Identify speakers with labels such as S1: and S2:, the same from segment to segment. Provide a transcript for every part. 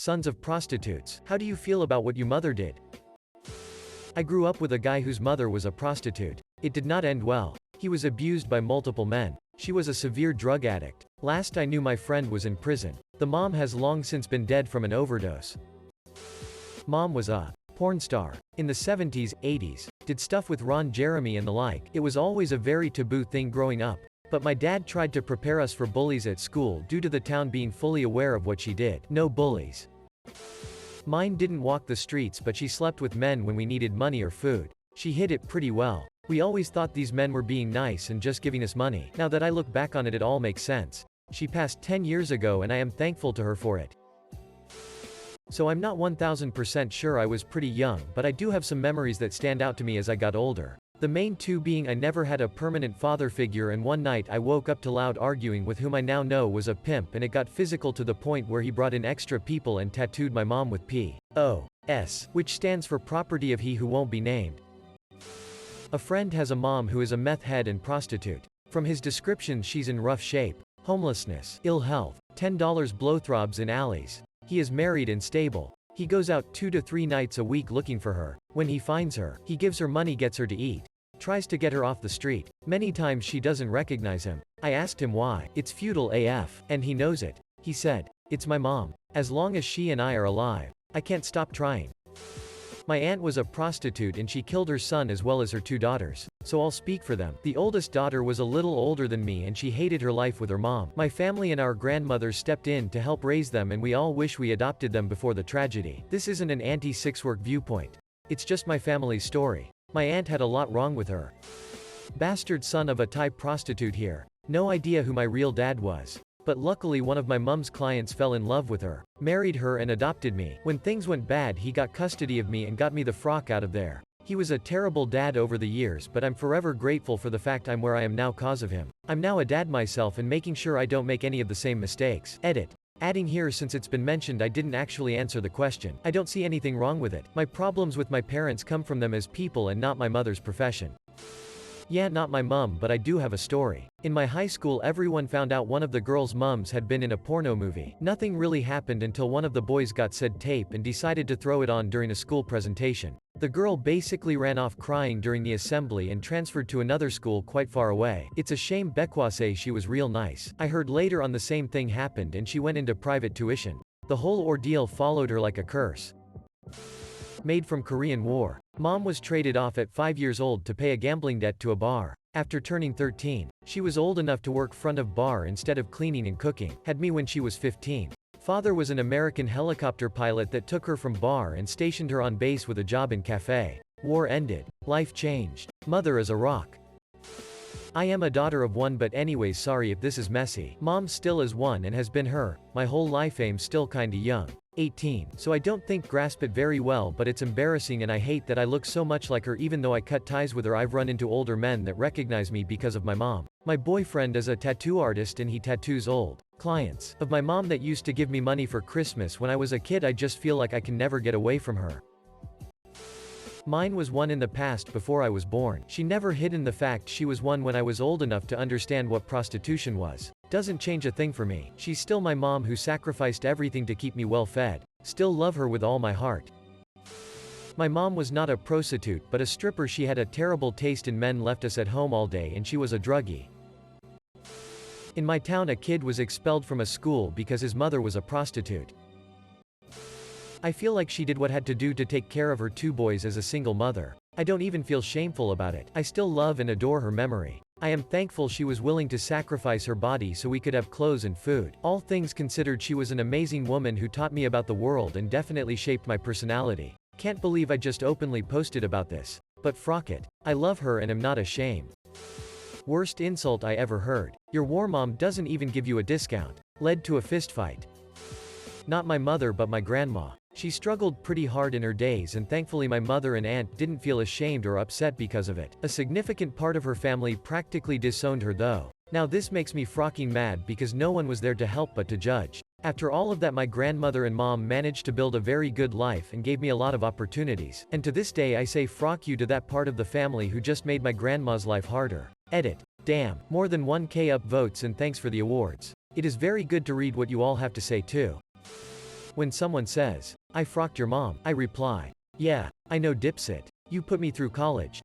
S1: sons of prostitutes. How do you feel about what your mother did? I grew up with a guy whose mother was a prostitute. It did not end well. He was abused by multiple men. She was a severe drug addict. Last I knew my friend was in prison. The mom has long since been dead from an overdose. Mom was a porn star. In the 70s, 80s. Did stuff with Ron Jeremy and the like. It was always a very taboo thing growing up. But my dad tried to prepare us for bullies at school due to the town being fully aware of what she did. No bullies. Mine didn't walk the streets, but she slept with men when we needed money or food. She hid it pretty well. We always thought these men were being nice and just giving us money. Now that I look back on it, it all makes sense. She passed 10 years ago and I am thankful to her for it. So I'm not 1000% sure. I was pretty young, but I do have some memories that stand out to me as I got older. The main two being I never had a permanent father figure, and one night I woke up to loud arguing with whom I now know was a pimp, and it got physical to the point where he brought in extra people and tattooed my mom with P.O.S., which stands for property of he who won't be named. A friend has a mom who is a meth head and prostitute. From his description, she's in rough shape. Homelessness, ill health, $10 blowthrobs in alleys. He is married and stable. He goes out 2 to 3 nights a week looking for her. When he finds her, he gives her money, gets her to eat. Tries to get her off the street. Many times she doesn't recognize him. I asked him why. It's futile AF. And he knows it. He said, "It's my mom. As long as she and I are alive, I can't stop trying." My aunt was a prostitute and she killed her son as well as her 2 daughters. So I'll speak for them. The oldest daughter was a little older than me and she hated her life with her mom. My family and our grandmother stepped in to help raise them, and we all wish we adopted them before the tragedy. This isn't an anti-sex work viewpoint. It's just my family's story. My aunt had a lot wrong with her. Bastard son of a Thai prostitute here. No idea who my real dad was. But luckily one of my mom's clients fell in love with her, married her and adopted me. When things went bad, he got custody of me and got me the frock out of there. He was a terrible dad over the years, but I'm forever grateful for the fact I'm where I am now cause of him. I'm now a dad myself and making sure I don't make any of the same mistakes. Edit. Adding here, since it's been mentioned I didn't actually answer the question. I don't see anything wrong with it. My problems with my parents come from them as people and not my mother's profession. Yeah, not my mom, but I do have a story. In my high school, everyone found out one of the girls' mums had been in a porno movie. Nothing really happened until one of the boys got said tape and decided to throw it on during a school presentation. The girl basically ran off crying during the assembly and transferred to another school quite far away. It's a shame Bekwase, she was real nice. I heard later on the same thing happened and she went into private tuition. The whole ordeal followed her like a curse. Made from Korean War. Mom was traded off at 5 years old to pay a gambling debt to a bar. After turning 13, she was old enough to work front of bar instead of cleaning and cooking. Had me when she was 15. Father was an American helicopter pilot that took her from bar and stationed her on base with a job in cafe. War ended. Life changed. Mother is a rock. I am a daughter of one, but anyways, sorry if this is messy. Mom still is one and has been her my whole life. I'm still kinda young. 18. So I don't think grasp it very well, but it's embarrassing and I hate that I look so much like her. Even though I cut ties with her, I've run into older men that recognize me because of my mom. My boyfriend is a tattoo artist and he tattoos old clients of my mom that used to give me money for Christmas when I was a kid. I just feel like I can never get away from her. Mine was one in the past before I was born. She never hidden the fact she was one when I was old enough to understand what prostitution was. Doesn't change a thing for me. She's still my mom who sacrificed everything to keep me well fed. Still love her with all my heart. My mom was not a prostitute, but a stripper. She had a terrible taste in men, left us at home all day, and she was a druggie. In my town, a kid was expelled from a school because his mother was a prostitute. I feel like she did what had to do to take care of her 2 boys as a single mother. I don't even feel shameful about it. I still love and adore her memory. I am thankful she was willing to sacrifice her body so we could have clothes and food. All things considered, she was an amazing woman who taught me about the world and definitely shaped my personality. Can't believe I just openly posted about this. But frock it. I love her and am not ashamed. Worst insult I ever heard. Your war mom doesn't even give you a discount. Led to a fistfight. Not my mother, but my grandma. She struggled pretty hard in her days, and thankfully my mother and aunt didn't feel ashamed or upset because of it. A significant part of her family practically disowned her though. Now this makes me frocking mad because no one was there to help but to judge. After all of that, my grandmother and mom managed to build a very good life and gave me a lot of opportunities. And to this day I say frock you to that part of the family who just made my grandma's life harder. Edit. Damn, more than 1K upvotes and thanks for the awards. It is very good to read what you all have to say too. When someone says, "I frocked your mom," I reply, "Yeah, I know, dipsit. You put me through college.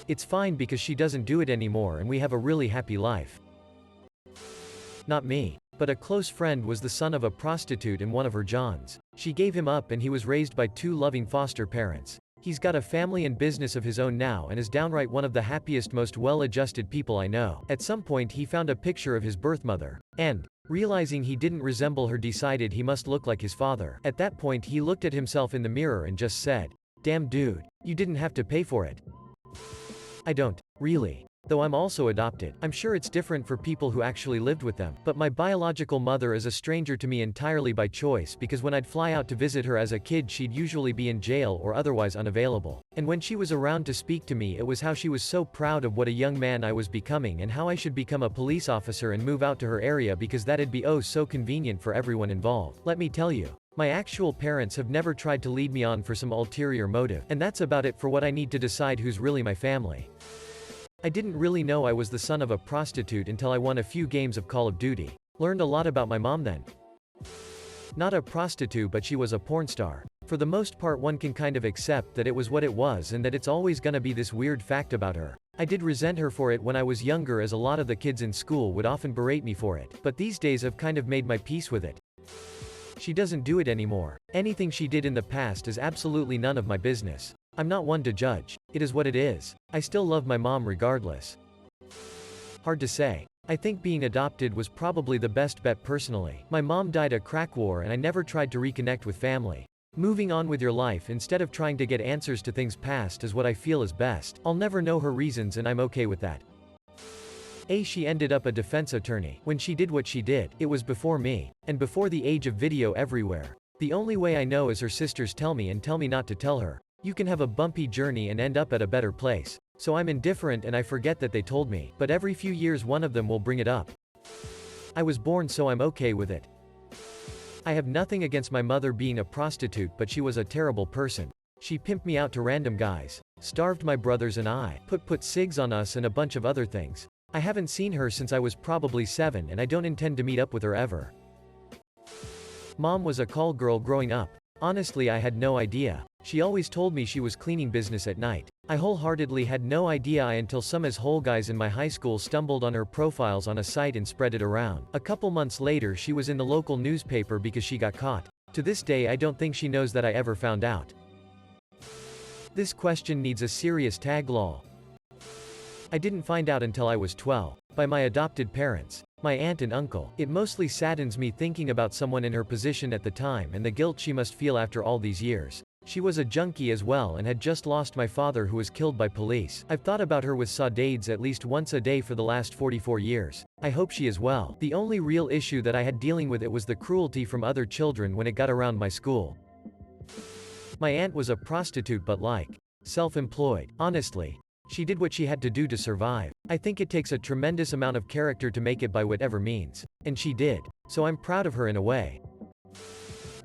S1: It's fine because she doesn't do it anymore and we have a really happy life." Not me. But a close friend was the son of a prostitute and one of her Johns. She gave him up and he was raised by 2 loving foster parents. He's got a family and business of his own now and is downright one of the happiest, most well-adjusted people I know. At some point he found a picture of his birth mother, and, realizing he didn't resemble her, decided he must look like his father. At that point he looked at himself in the mirror and just said, "Damn dude, you didn't have to pay for it." I don't, really. Though I'm also adopted. I'm sure it's different for people who actually lived with them. But my biological mother is a stranger to me entirely by choice, because when I'd fly out to visit her as a kid she'd usually be in jail or otherwise unavailable. And when she was around to speak to me, it was how she was so proud of what a young man I was becoming and how I should become a police officer and move out to her area because that'd be oh so convenient for everyone involved. Let me tell you, my actual parents have never tried to lead me on for some ulterior motive. And that's about it for what I need to decide who's really my family. I didn't really know I was the son of a prostitute until I won a few games of Call of Duty. Learned a lot about my mom then. Not a prostitute, but she was a porn star. For the most part one can kind of accept that it was what it was and that it's always gonna be this weird fact about her. I did resent her for it when I was younger, as a lot of the kids in school would often berate me for it, but these days I've kind of made my peace with it. She doesn't do it anymore. Anything she did in the past is absolutely none of my business. I'm not one to judge. It is what it is. I still love my mom regardless. Hard to say. I think being adopted was probably the best bet personally. My mom died a crack war and I never tried to reconnect with family. Moving on with your life instead of trying to get answers to things past is what I feel is best. I'll never know her reasons and I'm okay with that. She ended up a defense attorney. When she did what she did, it was before me. And before the age of video everywhere. The only way I know is her sisters tell me and tell me not to tell her. You can have a bumpy journey and end up at a better place. So I'm indifferent and I forget that they told me, but every few years one of them will bring it up. I was born so I'm okay with it. I have nothing against my mother being a prostitute, but she was a terrible person. She pimped me out to random guys, starved my brothers and I, put cigs on us and a bunch of other things. I haven't seen her since I was probably 7 and I don't intend to meet up with her ever. Mom was a call girl growing up. Honestly, I had no idea. She always told me she was cleaning business at night. I wholeheartedly had no idea until some asshole guys in my high school stumbled on her profiles on a site and spread it around. A couple months later she was in the local newspaper because she got caught. To this day I don't think she knows that I ever found out. This question needs a serious tag lol. I didn't find out until I was 12. By my adopted parents. My aunt and uncle. It mostly saddens me thinking about someone in her position at the time and the guilt she must feel after all these years. She was a junkie as well and had just lost my father who was killed by police. I've thought about her with saudades at least once a day for the last 44 years. I hope she is well. The only real issue that I had dealing with it was the cruelty from other children when it got around my school. My aunt was a prostitute but like, self-employed. Honestly. She did what she had to do to survive. I think it takes a tremendous amount of character to make it by whatever means. And she did. So I'm proud of her in a way.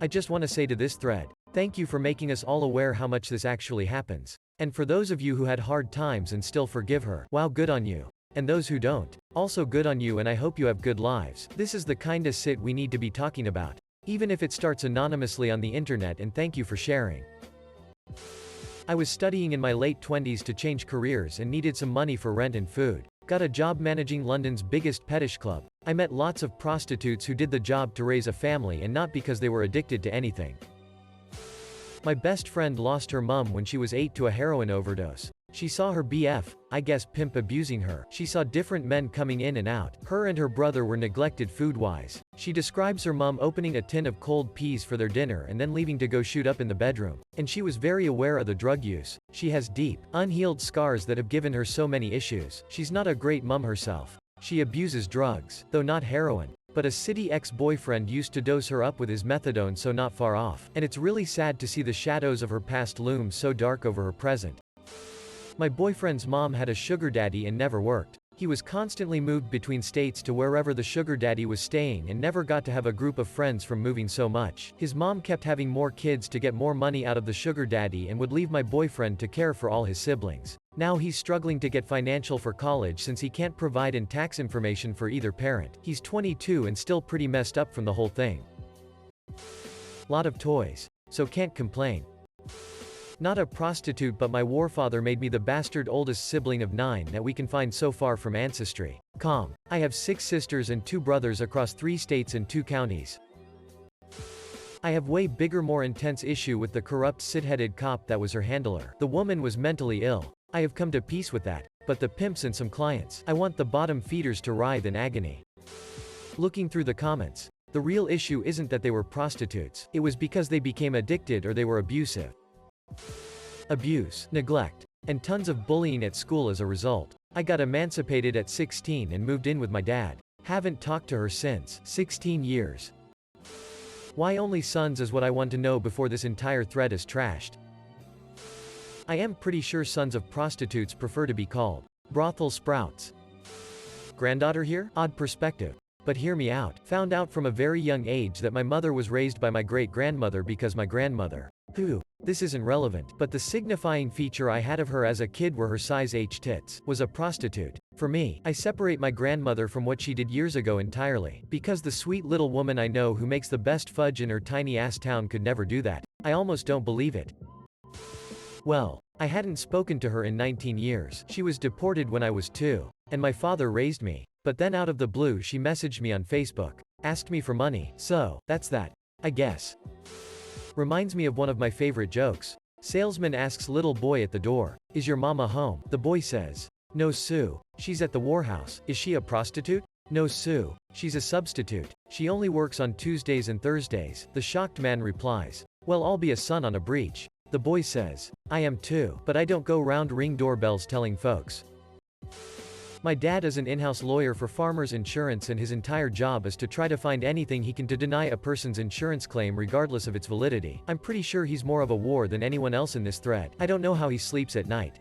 S1: I just want to say to this thread, thank you for making us all aware how much this actually happens. And for those of you who had hard times and still forgive her, wow, good on you. And those who don't, also good on you, and I hope you have good lives. This is the kind of shit we need to be talking about. Even if it starts anonymously on the internet, and thank you for sharing. I was studying in my late 20s to change careers and needed some money for rent and food. Got a job managing London's biggest fetish club. I met lots of prostitutes who did the job to raise a family and not because they were addicted to anything. My best friend lost her mum when she was 8 to a heroin overdose. She saw her BF, I guess pimp, abusing her. She saw different men coming in and out. Her and her brother were neglected food-wise. She describes her mum opening a tin of cold peas for their dinner and then leaving to go shoot up in the bedroom. And she was very aware of the drug use. She has deep, unhealed scars that have given her so many issues. She's not a great mum herself. She abuses drugs, though not heroin. But a city ex-boyfriend used to dose her up with his methadone, so not far off. And it's really sad to see the shadows of her past loom so dark over her present. My boyfriend's mom had a sugar daddy and never worked. He was constantly moved between states to wherever the sugar daddy was staying and never got to have a group of friends from moving so much. His mom kept having more kids to get more money out of the sugar daddy and would leave my boyfriend to care for all his siblings. Now he's struggling to get financial for college since he can't provide and tax information for either parent. He's 22 and still pretty messed up from the whole thing. Lot of toys. So can't complain. Not a prostitute, but my warfather made me the bastard oldest sibling of 9 that we can find so far from ancestry. Calm. I have 6 sisters and 2 brothers across 3 states and 2 counties. I have way bigger, more intense issue with the corrupt sit-headed cop that was her handler. The woman was mentally ill. I have come to peace with that. But the pimps and some clients, I want the bottom feeders to writhe in agony. Looking through the comments, the real issue isn't that they were prostitutes. It was because they became addicted or they were abusive. Abuse, neglect, and tons of bullying at school as a result. I got emancipated at 16 and moved in with my dad. Haven't talked to her since. 16 years. Why only sons is what I want to know before this entire thread is trashed. I am pretty sure sons of prostitutes prefer to be called brothel sprouts. Granddaughter here? Odd perspective. But hear me out. Found out from a very young age that my mother was raised by my great-grandmother because my grandmother, who, this isn't relevant, but the signifying feature I had of her as a kid were her size H tits, was a prostitute. For me, I separate my grandmother from what she did years ago entirely, because the sweet little woman I know who makes the best fudge in her tiny-ass town could never do that. I almost don't believe it. Well, I hadn't spoken to her in 19 years. She was deported when I was 2. And my father raised me. But then out of the blue she messaged me on Facebook. Asked me for money. So, that's that. I guess. Reminds me of one of my favorite jokes. Salesman asks little boy at the door, "Is your mama home?" The boy says, "No Sue. She's at the warehouse." "Is she a prostitute?" "No Sue. She's a substitute. She only works on Tuesdays and Thursdays." The shocked man replies, "Well, I'll be a son on a breach." The boy says, "I am too, but I don't go round ring doorbells telling folks." My dad is an in-house lawyer for Farmers Insurance, and his entire job is to try to find anything he can to deny a person's insurance claim regardless of its validity. I'm pretty sure he's more of a war than anyone else in this thread. I don't know how he sleeps at night.